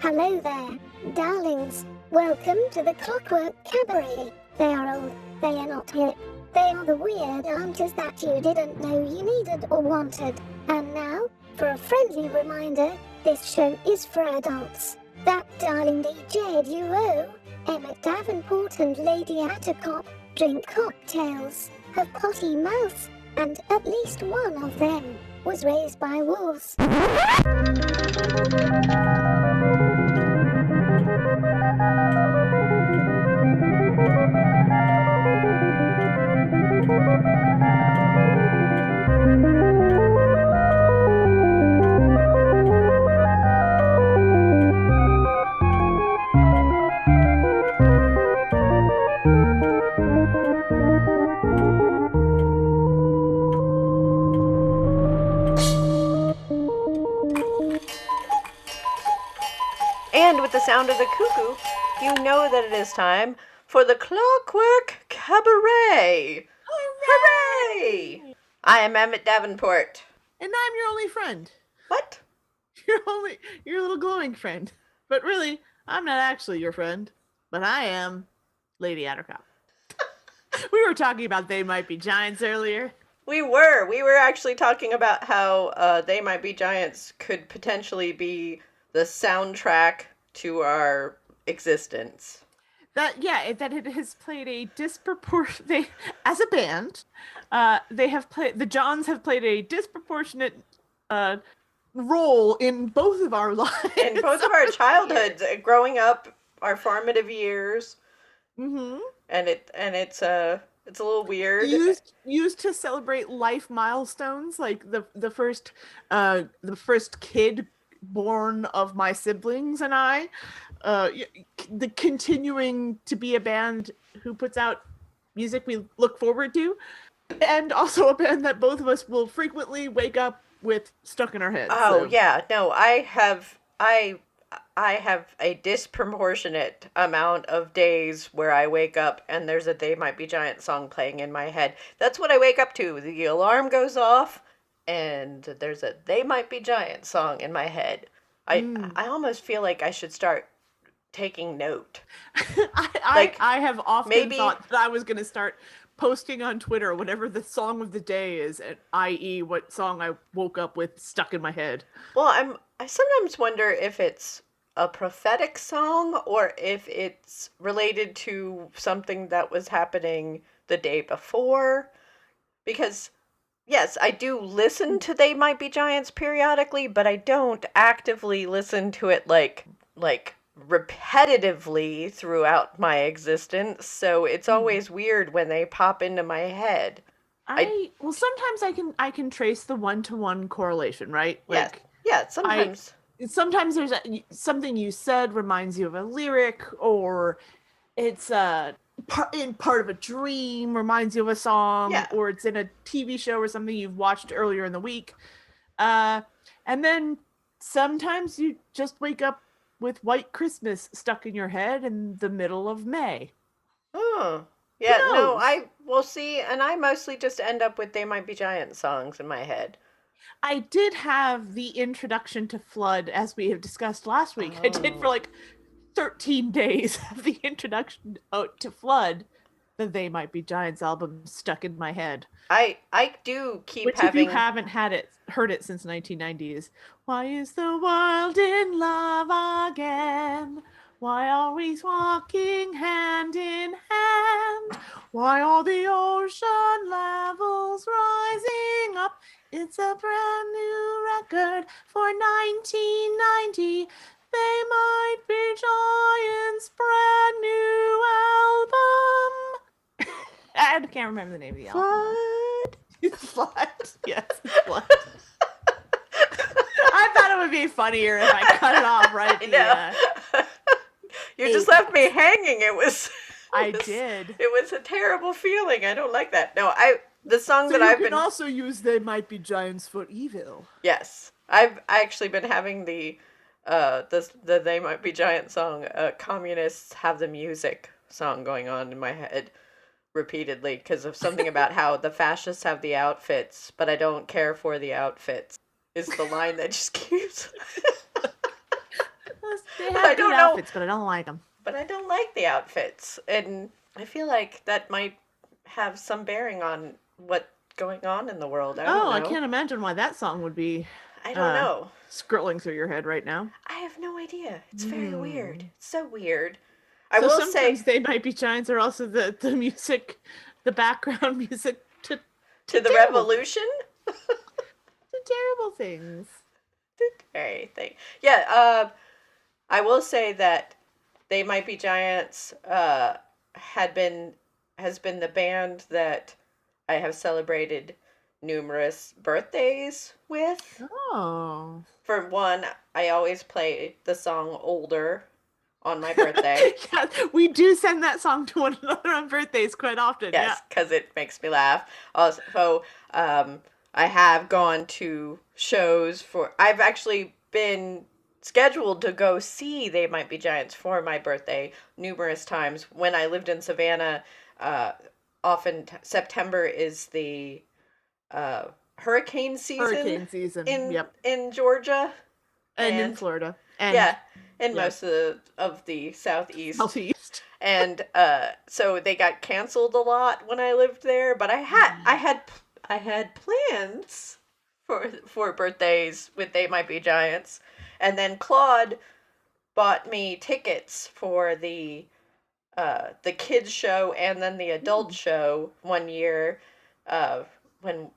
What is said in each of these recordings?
Hello there, darlings. Welcome to the Clockwork Cabaret. They are old, they are not hip. They are the weird answers that you didn't know you needed or wanted. And now, for a friendly reminder, this show is for adults. That darling DJ duo, Emmett Davenport and Lady Attercop, drink cocktails, have potty mouths, and at least one of them was raised by wolves. And with the sound of the cuckoo, you know that it is time for the Clockwork Cabaret. Hooray! I am Emmett Davenport. And I'm your only friend. What? Your little glowing friend. But really, I'm not actually your friend. But I am Lady Attercop. We were talking about They Might Be Giants earlier. We were actually talking about how They Might Be Giants could potentially be the soundtrack to our existence. That it has played a disproportionate, as a band, the Johns have played a disproportionate role in both of our lives. In both of our childhoods, growing up, our formative years. Mm-hmm. And it's a little weird. Used to celebrate life milestones, like the first kid born of my siblings and I, the continuing to be a band who puts out music we look forward to, and also a band that both of us will frequently wake up with stuck in our heads. Oh, so. Yeah, no, I have a disproportionate amount of days where I wake up and there's a They Might Be Giant song playing in my head. That's what I wake up to. The alarm goes off and there's a They Might Be Giant song in my head. I almost feel like I should start taking note. I have often thought that I was going to start posting on Twitter whatever the song of the day is, i.e. what song I woke up with stuck in my head. Well, I sometimes wonder if it's a prophetic song or if it's related to something that was happening the day before. Because yes, I do listen to They Might Be Giants periodically, but I don't actively listen to it like repetitively throughout my existence. So it's always weird when they pop into my head. Well, sometimes I can trace the one-to-one correlation, right? Like, yeah, sometimes. Sometimes there's something you said reminds you of a lyric, or it's in part of a dream reminds you of a song, or it's in a TV show or something you've watched earlier in the week. And then sometimes you just wake up with White Christmas stuck in your head in the middle of May. Oh, yeah, no, we'll see, and I mostly just end up with They Might Be Giant songs in my head. I did have the introduction to Flood, as we have discussed last week. I did for like 13 days of the introduction to Flood, the They Might Be Giants album stuck in my head. I do keep Which, if you haven't heard it since 1990s, why is the world in love again? Why are we walking hand in hand? Why are the ocean levels rising up? It's a brand new record for 1990. They Might Be Giants' brand new album. I can't remember the name of the album. Flood. Yes, it's Flood. I thought it would be funnier if I cut it off right at the You just left me hanging. I did. It was a terrible feeling. I don't like that. No, the song so that I've been... You can also use They Might Be Giants for Evil. Yes. I've actually been having the They Might Be Giant song, Communists Have the Music song going on in my head repeatedly because of something about how the fascists have the outfits, but I don't care for the outfits, is the line that just keeps... They But have I good don't know. outfits, but I don't like them. But I don't like the outfits, and I feel like that might have some bearing on what's going on in the world. I don't Oh, I know. can't imagine why that song would be I don't know. scrolling through your head right now. I have no idea. It's very weird. Hmm. It's so weird. I So will sometimes say They Might Be Giants are also the music, the background music to to the terrible things. revolution, To terrible things. everything. Yeah. I will say that They Might Be Giants had been has been the band that I have celebrated numerous birthdays with. Oh. For one, I always play the song Older on my birthday. Yeah, we do send that song to one another on birthdays quite often. Yeah. Yes, because it makes me laugh. Also, I have gone to shows for. I've actually been scheduled to go see They Might Be Giants for my birthday numerous times. When I lived in Savannah, uh, often September is the uh, hurricane season Hurricane season. in Yep. Georgia, And in and Florida. And yeah, in yeah, most of the southeast. southeast. And so they got canceled a lot when I lived there. But I had plans for birthdays with They Might Be Giants, and then Claude bought me tickets for the kids show and then the adult show one year, uh, when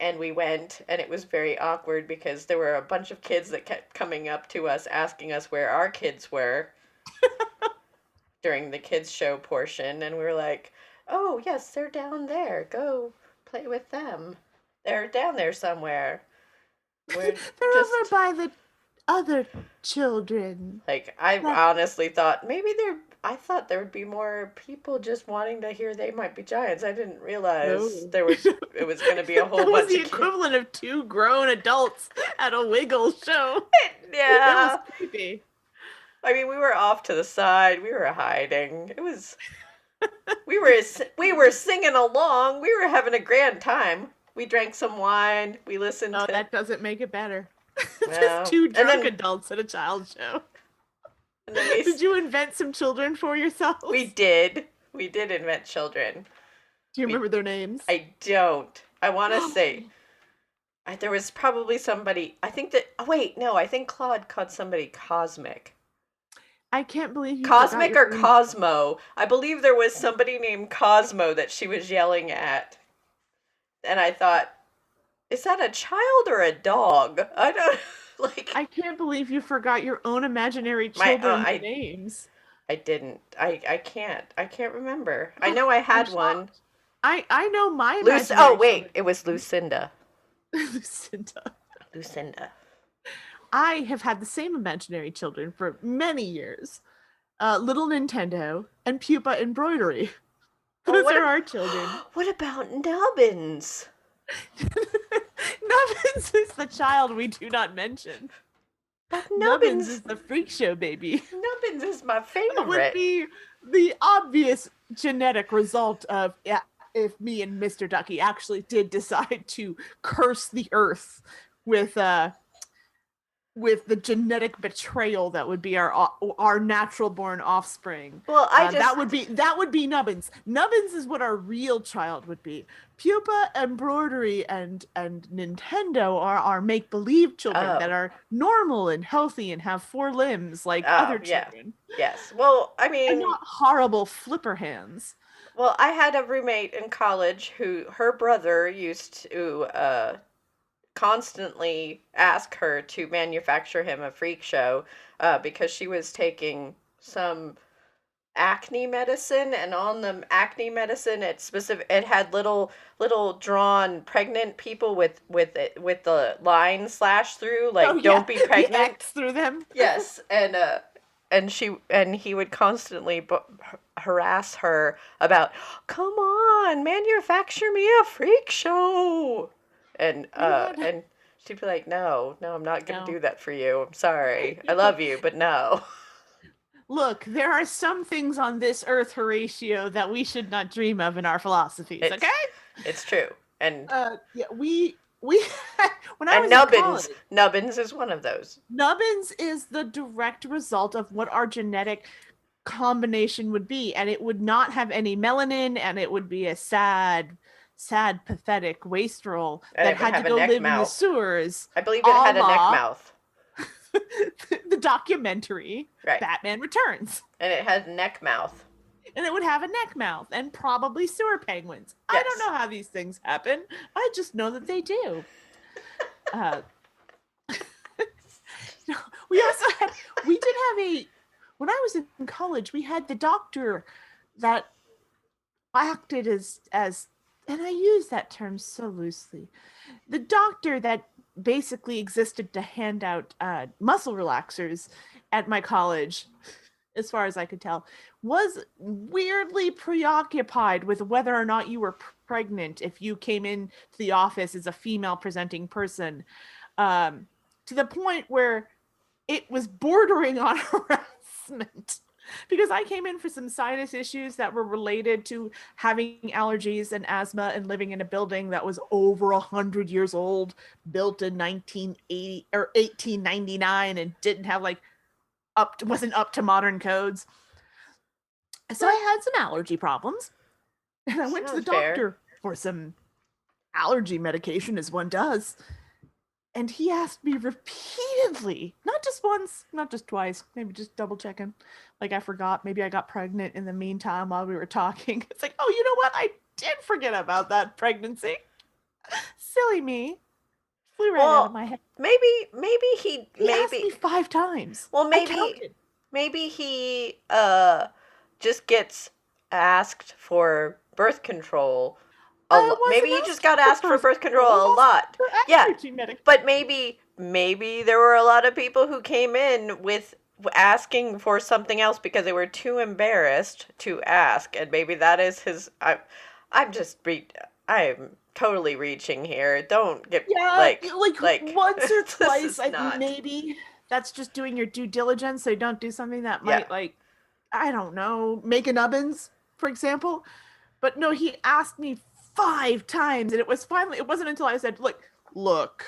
and we went, and it was very awkward because there were a bunch of kids that kept coming up to us asking us where our kids were during the kids show portion, and we were like, "Oh, yes, they're down there. Go play with them. They're down there somewhere." We're They're over just by the other children. like, I That honestly thought maybe I thought there would be more people just wanting to hear They Might Be Giants. I didn't realize no. it was going to be a whole That was bunch the of kids. equivalent of two grown adults at a Wiggle show. It was Yeah. creepy. I mean, we were off to the side. We were hiding. It was we were singing along. We were having a grand time. We drank some wine. We listened Oh, to that doesn't make it better. Just well, two and drunk then adults at a child show. we Did you invent some children for yourselves? we did invent children. Do you We remember their names? I don't. I want to say there was probably somebody. I think that. Oh, wait, no. I think Claude called somebody Cosmic. I can't believe you forgot Cosmic your or own. Cosmo. I believe there was somebody named Cosmo that she was yelling at. And I thought, is that a child or a dog? I don't like I can't believe you forgot your own imaginary my children's names. I didn't. I can't. I can't remember. I know I I'm had one. shocked. I know my Oh imaginary wait, it was Lucinda. children. Lucinda. Lucinda. I have had the same imaginary children for many years. Little Nintendo and Pupa Embroidery. Oh, Those are our children. what about Nubbins? Nubbins is the child we do not mention. But Nubbins Nubbins is the freak show baby. Nubbins is my That would favorite. be the obvious genetic result of if me and Mr. Ducky actually did decide to curse the earth with the genetic betrayal that would be our natural born offspring. Well, that would be Nubbins. Nubbins is what our real child would be. Pupa, Embroidery, and Nintendo are our make believe children that are normal and healthy and have 4 limbs like other children. Yes. Well, I mean, And not horrible flipper hands. well, I had a roommate in college who her brother used to constantly ask her to manufacture him a freak show because she was taking some acne medicine, and on the acne medicine it had little drawn pregnant people with the line slashed through, like, don't be The pregnant. X through them. Yes, and he would constantly harass her about, come on, manufacture me a freak show. And and she'd be like, no, I'm not gonna do that for you. I'm sorry. I love you, but no. Look, there are some things on this earth, Horatio, that we should not dream of in our philosophies, okay? It's true. And we when I And was in nubbins. college, Nubbins is one of those. nubbins is the direct result of what our genetic combination would be, and it would not have any melanin, and it would be a sad, pathetic wastrel And that it would had to have a go neck live in the mouth. sewers. I believe it had a neck mouth. The documentary Right. Batman Returns. And it had neck mouth. And it would have a neck mouth and probably sewer penguins. Yes. I don't know how these things happen. I just know that they do. We did have when I was in college, we had the doctor that acted as, and I use that term so loosely, the doctor that basically existed to hand out muscle relaxers at my college, as far as I could tell, was weirdly preoccupied with whether or not you were pregnant if you came into the office as a female presenting person, to the point where it was bordering on harassment. Because I came in for some sinus issues that were related to having allergies and asthma and living in a building that was over 100 years old, built in 1980 or 1899, and didn't have wasn't up to modern codes. So I had some allergy problems, and I went to the doctor for some allergy medication, as one does. And he asked me repeatedly, not just once, not just twice, maybe just double checking. Like I forgot, maybe I got pregnant in the meantime while we were talking. It's like, oh, you know what? I did forget about that pregnancy. Silly me. Flew right out of my head. Maybe he asked me 5 times. Well, maybe he just gets asked for birth control. Maybe he just got asked for birth control a lot. Yeah, but maybe there were a lot of people who came in with asking for something else because they were too embarrassed to ask, and maybe that is his. I'm totally reaching here. Don't get like once or twice. Maybe that's just doing your due diligence. So don't do something that might I don't know, make a nubbins, for example. But no, he asked me 5 times, and it wasn't until I said, look,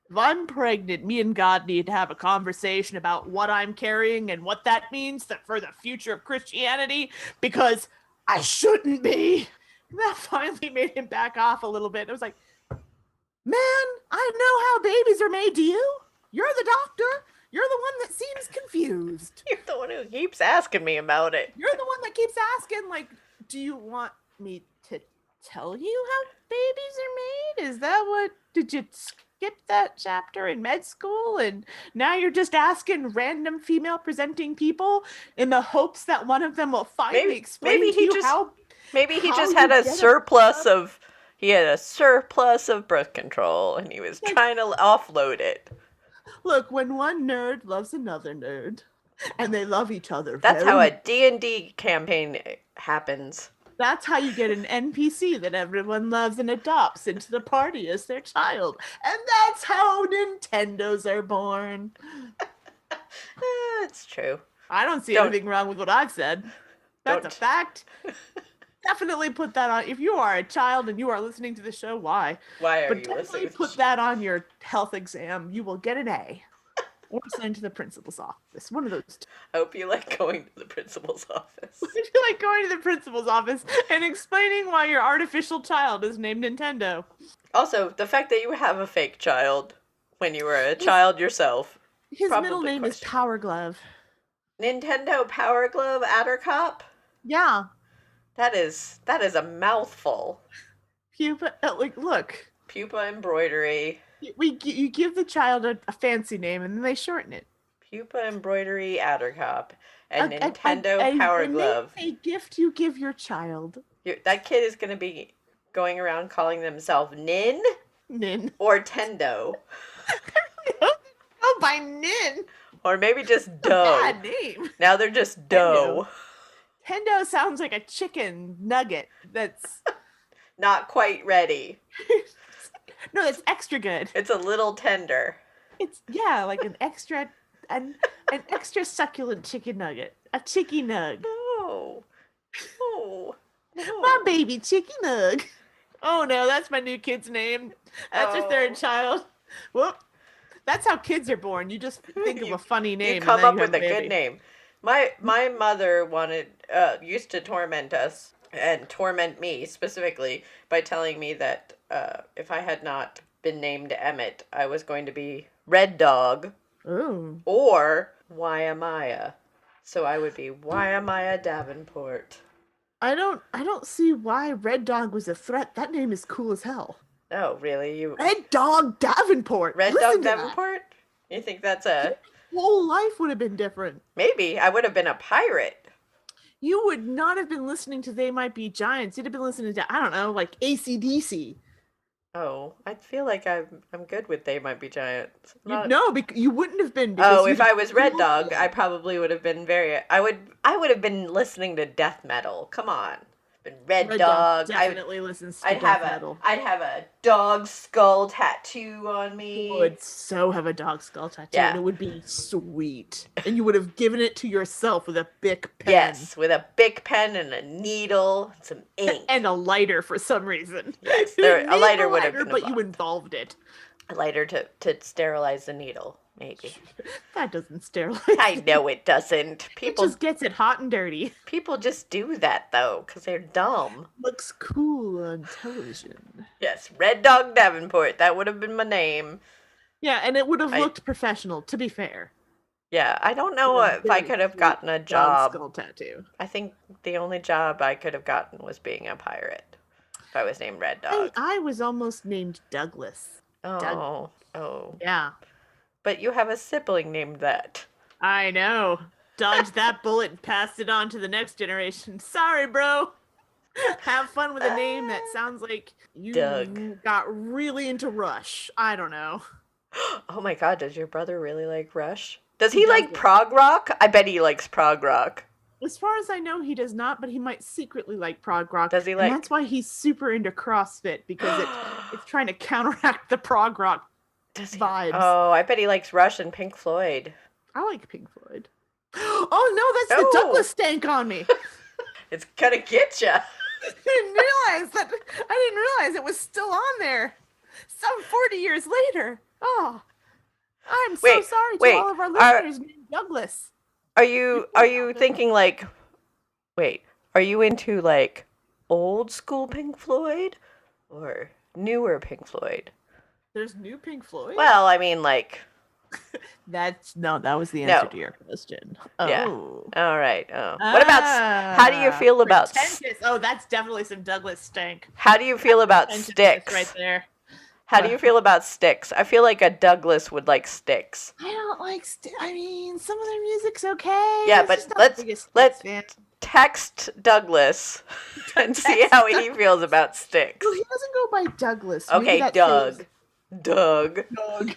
if I'm pregnant, me and God need to have a conversation about what I'm carrying and what that means for the future of Christianity, because I shouldn't be. And that finally made him back off a little bit. It was like, man, I know how babies are made. Do you? You're the doctor. You're the one that seems confused. You're the one who keeps asking me about it. You're the one that keeps asking, do you want me to tell you how babies are made? Is that what, did you skip that chapter in med school and now you're just asking random female presenting people in the hopes that one of them will finally explain to you how maybe he just had a surplus of birth control and he was trying to offload it. Look, when one nerd loves another nerd and they love each other, that's how a D&D campaign happens. That's how you get an NPC that everyone loves and adopts into the party as their child. And that's how Nintendos are born. It's true. I don't see anything wrong with what I've said. That's a fact. Definitely put that on. If you are a child and you are listening to the show, why? Why are but you definitely listening? Put that on your health exam. You will get an A. Or sent to the principal's office. One of those two. I hope you like going to the principal's office. Would you like going to the principal's office and explaining why your artificial child is named Nintendo? Also, the fact that you have a fake child when you were a child yourself. His middle name is Power Glove. Nintendo Power Glove Attercop? Yeah. That is a mouthful. Pupa, look. Pupa embroidery. You give the child a fancy name and then they shorten it. Pupa embroidery Attercop and Nintendo Power Glove. A gift you give your child. That kid is going to be going around calling themselves Nin or Tendo. Oh, by Nin. Or maybe just Doe. Bad name. Now they're just Doe. Tendo sounds like a chicken nugget that's not quite ready. No, it's extra good. It's a little tender. It's like an extra succulent chicken nugget. A chicky nug. Oh. My baby chicky nug. Oh no, that's my new kid's name. That's your Oh. third child. Whoop. That's how kids are born. You just think of a funny You name and come then up you have with a a good baby. name. My mother used to torment us and torment me specifically by telling me that if I had not been named Emmett, I was going to be Red Dog Ooh. or Wyamaya. So I would be Wyamaya Davenport. I don't see why Red Dog was a threat. That name is cool as hell. Oh, really? You Red Dog Davenport. Red Listen Dog to that. Davenport? You think that's Your a whole life would have been different. maybe I would have been a pirate. You would not have been listening to They Might Be Giants. You'd have been listening to, I don't know, like AC/DC. Oh, I feel like I'm good with They Might Be Giants. I'm You'd not. know because you wouldn't have been because Oh, you'd if have I was Red been Dog, local. I probably would have been very. I would have been listening to death metal. Come on, been Red Red Dog Dog. definitely listens to I'd have death metal. I'd have a dog skull tattoo on me. Would so have a dog skull tattoo, Yeah. and it would be sweet. And you would have given it to yourself with a Bic pen. Yes, with a Bic pen and a needle, and some ink. And a lighter for some reason. Yes, You a didn't need lighter the would have lighter, been but you involved. involved it. A lighter to sterilize the needle, maybe. That doesn't sterilize. I know it doesn't. It People just gets it hot and dirty. people just do that though, because they're dumb. Looks cool on television. Yes, Red Dog Davenport. That would have been my name. Yeah, and it would have I- looked professional, to be fair. Yeah, I don't know A if I very could have sweet gotten a dog job. skull tattoo. I think the only job I could have gotten was being a pirate. If I was named Red Dog. I was almost named Douglas. Oh, oh. Yeah, But you have a sibling named that. I know. Dodged that bullet and passed it on to the next generation. Sorry, bro. Have fun with a name that sounds like you Doug. got really into Rush. I don't know. Oh my god, does your brother really like Rush? Does he He like does. prog rock? I bet he likes prog rock. As far as I know, he does not, but he might secretly like prog rock. Does he And like- that's why he's super into CrossFit because it's trying to counteract the prog rock Does he? vibes. Oh, I bet he likes Rush and Pink Floyd. I like Pink Floyd. Oh no, that's Oh. the Douglas stank on me. It's gonna get ya. I didn't realize it was still on there. Some 40 years later. Oh, I'm so Wait, sorry to wait, all of our are- listeners named Douglas. Are you thinking like, wait, are you into like old school Pink Floyd or newer Pink Floyd? There's new Pink Floyd? Well, I mean like, That was the answer No. to your question. Yeah. Oh. all right. Oh. What about how do you feel about pretentious? Oh, that's definitely some Douglas stank. how do you feel about Pretentiousness Sticks? right there. How do you feel about Sticks? I feel like a Douglas would like Sticks. I don't like. I mean, some of their music's okay. Yeah, It's but just not the biggest let's Sticks fan. text Douglas and see how he feels about Sticks. Well, he doesn't go by Douglas. Maybe Okay, that Doug. saves- Doug. Doug.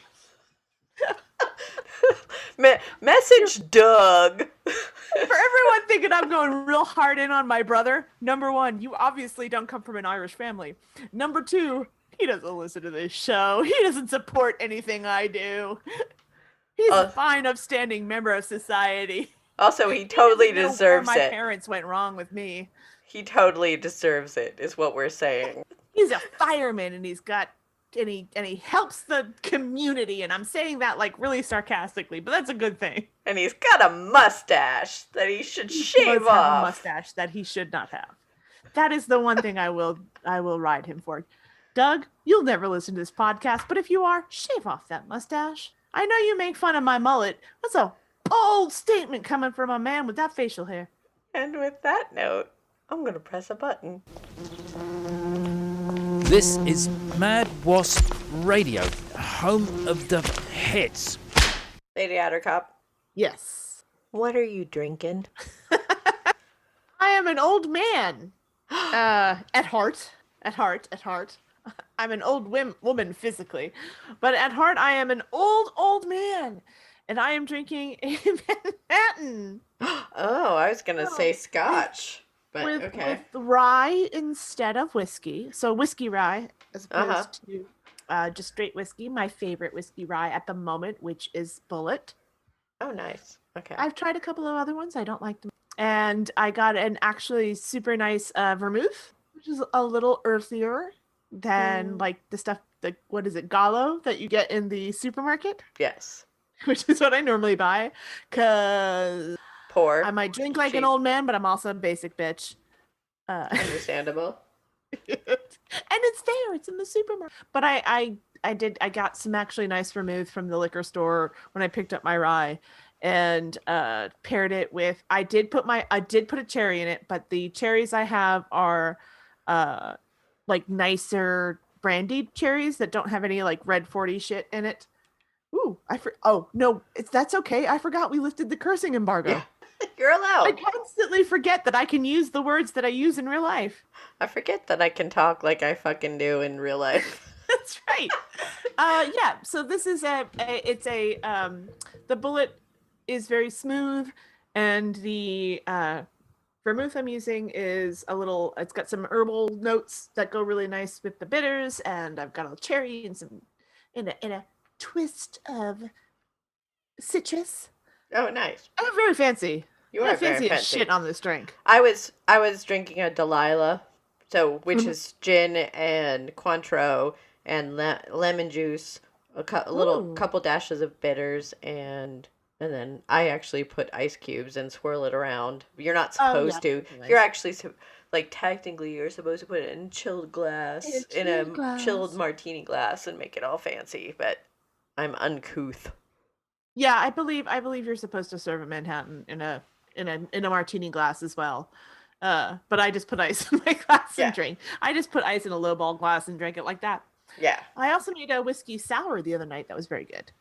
Message Doug. For everyone thinking I'm going real hard in on my brother, number one, you obviously don't come from an Irish family. Number two, he doesn't listen to this show. He doesn't support anything I do. He's a fine, upstanding member of society. Also, he totally He doesn't know deserves where my it. parents went wrong with me. He totally deserves it, is what we're saying. He's a fireman and he helps the community, and I'm saying that like really sarcastically, but that's a good thing. And he's got a mustache that he should He shave does have a off. mustache that he should not have. That is the one thing I will ride him for. Doug, you'll never listen to this podcast, but if you are, shave off that mustache. I know you make fun of my mullet. That's a bold statement coming from a man with that facial hair. And with that note, I'm going to press a button. This is Mad Wasp Radio, home of the hits. Lady Attercop, Yes. what are you drinking? I am an old man. At heart. I'm an old woman physically, but at heart I am an old man, and I am drinking a Manhattan Oh, I was going to say scotch. But with okay. rye instead of whiskey. So whiskey rye as opposed Uh-huh. to just straight whiskey. My favorite whiskey rye at the moment, which is Bullet. Oh, nice. Okay. I've tried a couple of other ones. I don't like them. And I got an actually super nice vermouth, which is a little earthier. than like the stuff, the what is it, Gallo, that you get in the supermarket, Yes. which is what I normally buy, because Poor. I might drink like an Cheap. old man, but I'm also a basic bitch. Understandable. And it's there, it's in the supermarket. But I got some actually nice vermouth from the liquor store when I picked up my rye, and paired it with, I did put a cherry in it, but the cherries I have are uh like nicer brandied cherries that don't have any like red 40 shit in it. Ooh, oh no, that's okay. I forgot we lifted the cursing embargo. Yeah. You're I allowed. constantly forget that I can use the words that I use in real life. I forget that I can talk like I fucking do in real life. That's right. Yeah. So this is the bullet is very smooth, and the vermouth I'm using is it's got some herbal notes that go really nice with the bitters, and I've got a cherry and some in a twist of citrus. Oh, nice. I'm very fancy. You I'm are very fancy as fancy. shit on this drink. I was drinking a Delilah, which is gin and Cointreau and lemon juice, a little Ooh. couple dashes of bitters, and then I actually put ice cubes and swirl it around. You're not supposed to. Nice. You're actually technically you're supposed to put it in chilled glass, in a chilled martini glass, and make it all fancy. But I'm uncouth. Yeah, I believe you're supposed to serve a Manhattan in a martini glass as well. But I just put ice in my glass and drink. I just put ice in a lowball glass and drank it like that. Yeah. I also made a whiskey sour the other night that was very good.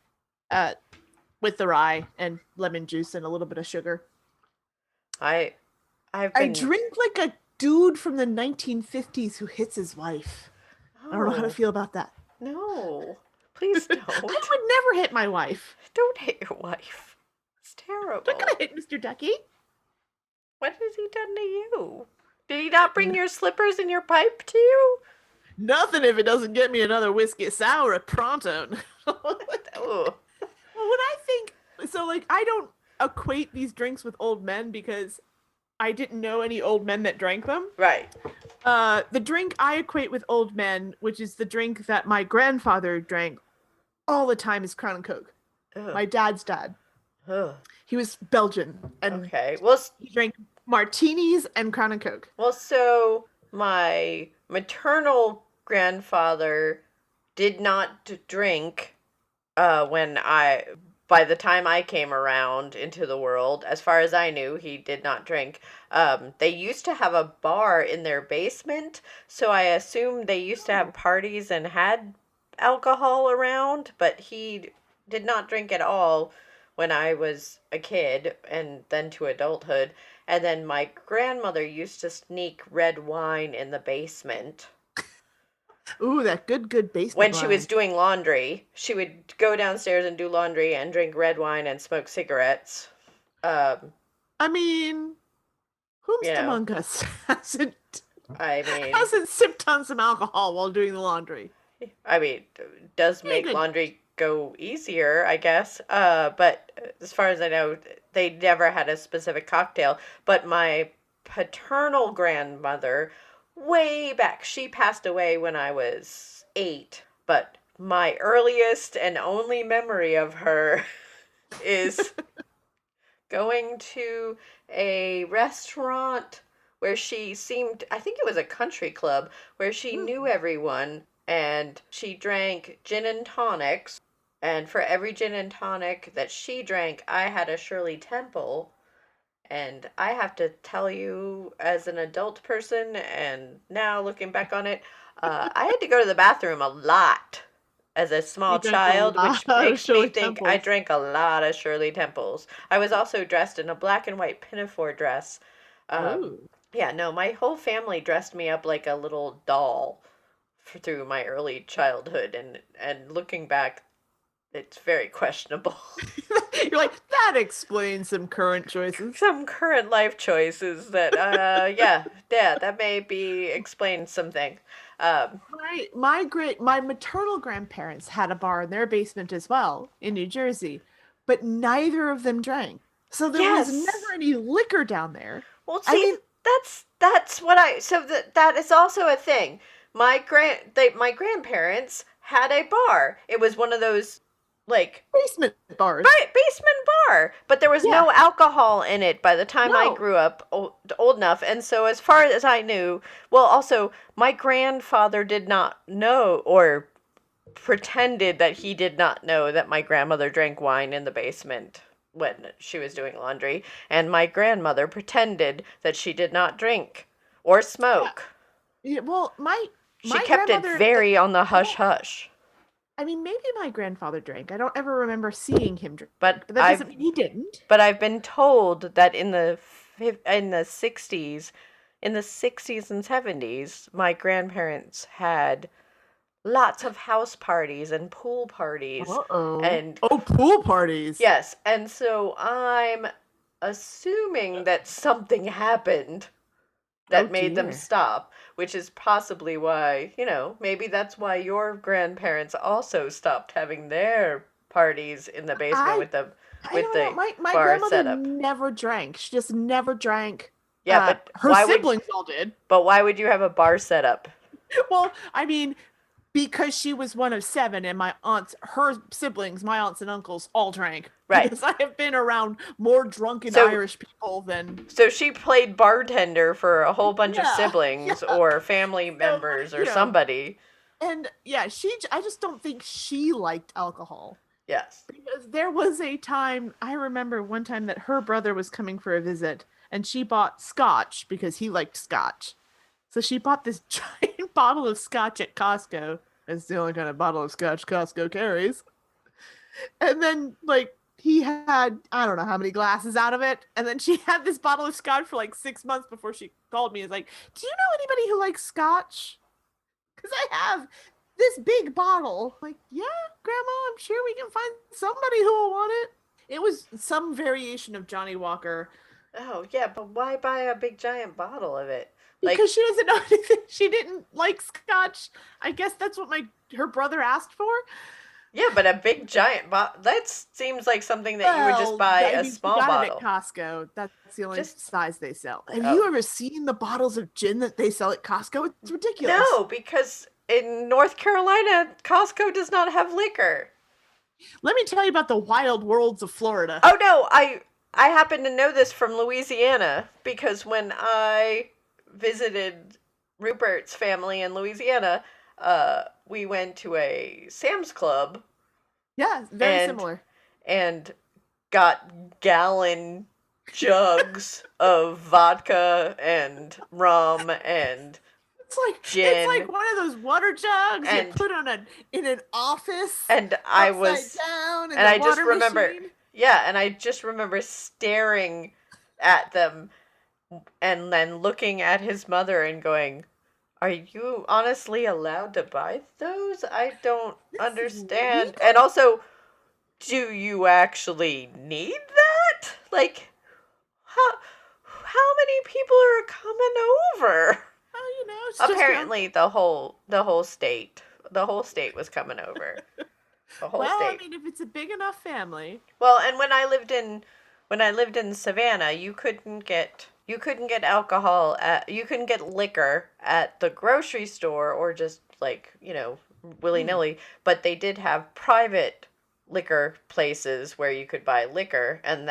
With the rye and lemon juice and a little bit of sugar. I drink like a dude from the 1950s who hits his wife. I don't know how to feel about that. No. Please don't. I would never hit my wife. Don't hit your wife. It's terrible. I'm not gonna hit Mr. Ducky. What has he done to you? Did he not bring your slippers and your pipe to you? Nothing if it doesn't get me another whiskey sour at pronto. Oh. Well, when I think so, like, I don't equate these drinks with old men because I didn't know any old men that drank them. Right. The drink I equate with old men, which is the drink that my grandfather drank all the time, is Crown and Coke. Ugh. My dad's dad. Ugh. He was Belgian, and okay. Well, he drank martinis and Crown and Coke. Well, so my maternal grandfather did not drink by the time I came around into the world. As far as I knew, he did not drink. They used to have a bar in their basement, so I assume they used to have parties and had alcohol around, but he did not drink at all when I was a kid and then to adulthood. And then my grandmother used to sneak red wine in the basement. Ooh, that good basement When wine. she was doing laundry, she would go downstairs and do laundry and drink red wine and smoke cigarettes. I mean, whomst among us hasn't sipped on some alcohol while doing the laundry? I mean, does make laundry go easier, I guess. But as far as I know, they never had a specific cocktail. But my paternal grandmother, way back, she passed away when I was 8. But my earliest and only memory of her is going to a restaurant where she seemed, I think it was a country club, where she knew everyone, and she drank gin and tonics. And for every gin and tonic that she drank, I had a Shirley Temple. And I have to tell you, as an adult person, and now looking back on it, I had to go to the bathroom a lot as a small child, which makes me think I drank a lot of Shirley Temples. I was also dressed in a black and white pinafore dress. Yeah, no, my whole family dressed me up like a little doll through my early childhood, and looking back, it's very questionable. You're like, that explains some current choices. Some current life choices that, yeah, that may explain something. My maternal grandparents had a bar in their basement as well in New Jersey, but neither of them drank. So there was never any liquor down there. Well, see, that's what that is also a thing. my grandparents had a bar. It was one of those like Basement bars. basement bar, but there was no alcohol in it by the time I No. grew up old enough. And so as far as I knew, well, also my grandfather did not know, or pretended that he did not know, that my grandmother drank wine in the basement when she was doing laundry, and my grandmother pretended that she did not drink or smoke. Yeah, well, She my kept it grandmother, very on the hush hush. I mean, maybe my grandfather drank. I don't ever remember seeing him drink. But That doesn't mean he didn't. But I've been told that in the 60s, in the 60s and 70s, my grandparents had lots of house parties and pool parties. And pool parties. yes, and so I'm assuming that something happened that made them stop, which is possibly why, maybe that's why your grandparents also stopped having their parties in the basement with the my bar grandmother setup. never drank. She just never drank. Yeah, but her siblings all did. But why would you have a bar setup? Well, I mean, because she was one of 7, and her siblings, my aunts and uncles, all drank. Right. Because I have been around more drunken Irish people than. So she played bartender for a whole bunch of siblings or family members or somebody. And yeah, I just don't think she liked alcohol. Yes. Because there was a time, I remember one time that her brother was coming for a visit, and she bought scotch because he liked scotch. So she bought this giant bottle of scotch at Costco. It's the only kind of bottle of scotch Costco carries. And then, he had, I don't know how many glasses out of it. And then she had this bottle of scotch for 6 months before she called me. It's like, do you know anybody who likes scotch? Because I have this big bottle. Yeah, Grandma, I'm sure we can find somebody who will want it. It was some variation of Johnny Walker. Oh, yeah, but why buy a big giant bottle of it? Because she doesn't know anything. She didn't like scotch. I guess that's what her brother asked for. Yeah, but a big giant bottle, that seems like something that you would just buy a small bottle. It at Costco. That's the only size they sell. Have you ever seen the bottles of gin that they sell at Costco? It's ridiculous. No, because in North Carolina, Costco does not have liquor. Let me tell you about the wild worlds of Florida. Oh, no, I happen to know this from Louisiana, because when I visited Rupert's family in Louisiana, we went to a Sam's Club. Yeah, very similar. And got gallon jugs of vodka and rum and gin. It's like one of those water jugs you put in an office. And I was down, and I just remember and I just remember staring at them and then looking at his mother and going, "Are you honestly allowed to buy those? I don't understand." And also, do you actually need that? How many people are coming over? Oh, apparently the whole state was coming over. The whole state. I mean, if it's a big enough family. Well, and when I lived in Savannah, you couldn't get alcohol you couldn't get liquor at the grocery store or just willy-nilly, but they did have private liquor places where you could buy liquor, and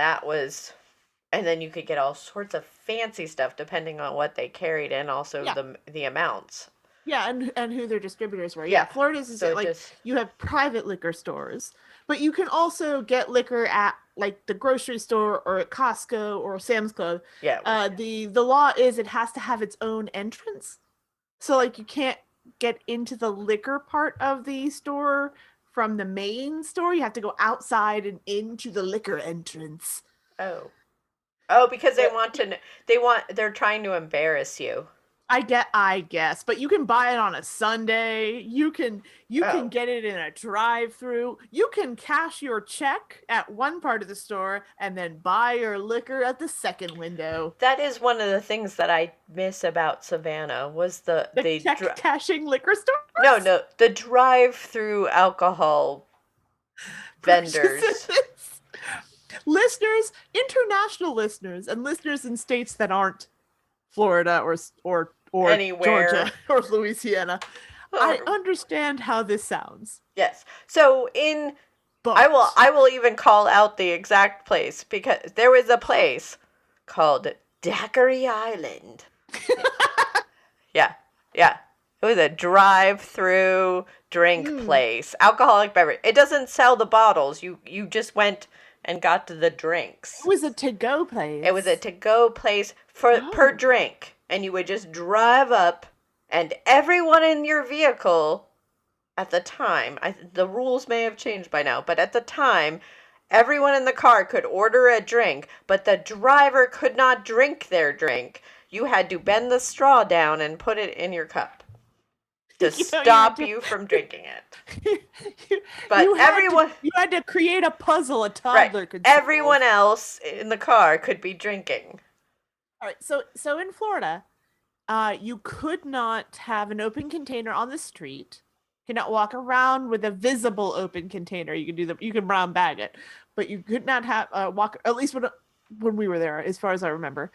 then you could get all sorts of fancy stuff depending on what they carried and also the amounts. Yeah, and who their distributors were. Yeah, Florida's is you have private liquor stores, but you can also get liquor at the grocery store or at Costco or Sam's Club. Yeah. The law is it has to have its own entrance, so you can't get into the liquor part of the store from the main store. You have to go outside and into the liquor entrance. Oh, because they're trying to embarrass you. I guess, but you can buy it on a Sunday. You can get it in a drive-through. You can cash your check at one part of the store and then buy your liquor at the second window. That is one of the things that I miss about Savannah was the check cashing liquor stores. No, the drive-through alcohol vendors. Listeners, international listeners, and listeners in states that aren't Florida or anywhere. Georgia or Louisiana. I Or- understand how this sounds. Yes. So But I will even call out the exact place because there was a place called Daiquiri Island. Yeah. Yeah. It was a drive-through drink place. Alcoholic beverage. It doesn't sell the bottles. You just went and got the drinks. it was a to-go place. It was a to-go place per drink. And you would just drive up, and everyone in your vehicle at the time, the rules may have changed by now, but at the time, everyone in the car could order a drink, but the driver could not drink their drink. You had to bend the straw down and put it in your cup to stop you from drinking it. But you had to create a puzzle a toddler could solve. Everyone else in the car could be drinking. All right, so in Florida, you could not have an open container on the street. You could not walk around with a visible open container. You can brown bag it, but you could not have walk, at least when we were there, as far as I remember.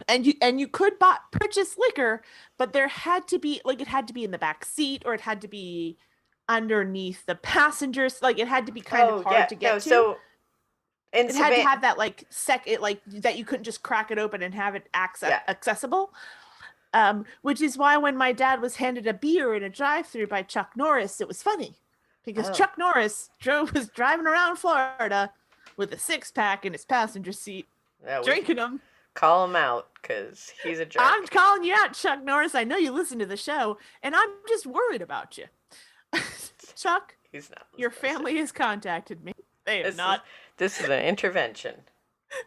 And you could purchase liquor, but there had to be it had to be in the back seat, or it had to be underneath the passengers. It had to be kind of hard to get to. So it had to have that that you couldn't just crack it open and have it accessible. Which is why when my dad was handed a beer in a drive-thru by Chuck Norris, it was funny because Chuck Norris was driving around Florida with a 6-pack in his passenger seat, drinking them. Call him out because he's a jerk. I'm calling you out, Chuck Norris. I know you listen to the show, and I'm just worried about you. Chuck, he's not. Your family has contacted me. They have not. This is an intervention.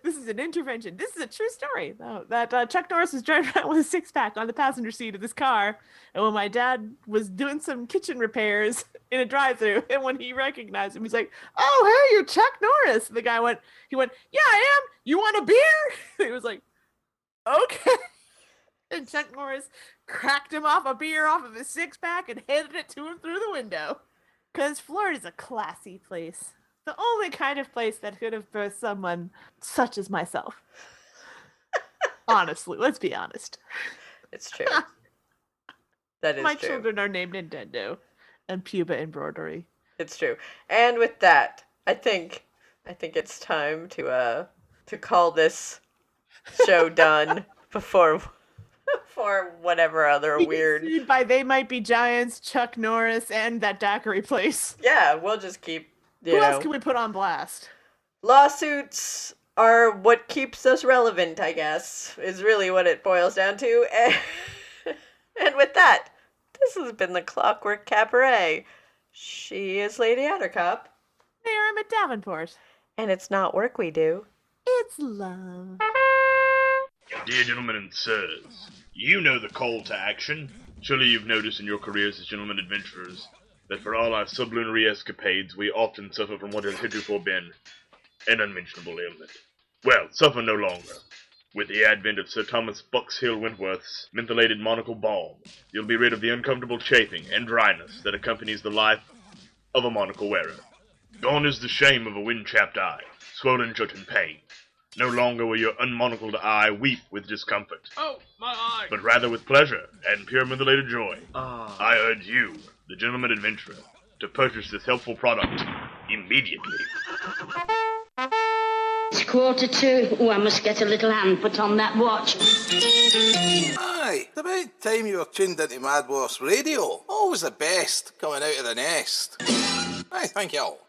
This is an intervention. This is a true story, though. That Chuck Norris was driving around with a 6-pack on the passenger seat of this car, and when my dad was doing some kitchen repairs in a drive-thru, and when he recognized him, he's like, "Oh, hey, you're Chuck Norris." And the guy went, "Yeah, I am. You want a beer?" He was like, "Okay." And Chuck Norris cracked him off a beer off of his 6-pack and handed it to him through the window. Because Florida's a classy place. The only kind of place that could have birthed someone such as myself. Honestly, let's be honest. It's true. That is My true. children are named Nintendo and Puba Embroidery. It's true. And with that, I think it's time to call this show done before whatever other weird. Sued by They Might Be Giants, Chuck Norris, and that daiquiri place. Yeah, we'll just keep. Who else can we put on blast? Lawsuits are what keeps us relevant, I guess, is really what it boils down to. And with that, this has been the Clockwork Cabaret. She is Lady Attercop. Mayor Emmett Davenport. And it's not work we do. It's love. Dear gentlemen and sirs, you know the call to action. Surely you've noticed in your careers as gentlemen adventurers that for all our sublunary escapades, we often suffer from what has heretofore been an unmentionable ailment. Well, suffer no longer. With the advent of Sir Thomas Buckshill Wentworth's mentholated monocle balm, you'll be rid of the uncomfortable chafing and dryness that accompanies the life of a monocle wearer. Gone is the shame of a wind-chapped eye, swollen shut in pain. No longer will your unmonocled eye weep with discomfort. Oh, my eye! But rather with pleasure and pure mentholated joy. I urge you, the gentleman adventurer, to purchase this helpful product immediately. It's 1:45. Oh, I must get a little hand put on that watch. Aye, it's about time you were tuned into Mad Wasp Radio. Always the best, coming out of the nest. Aye, thank you all.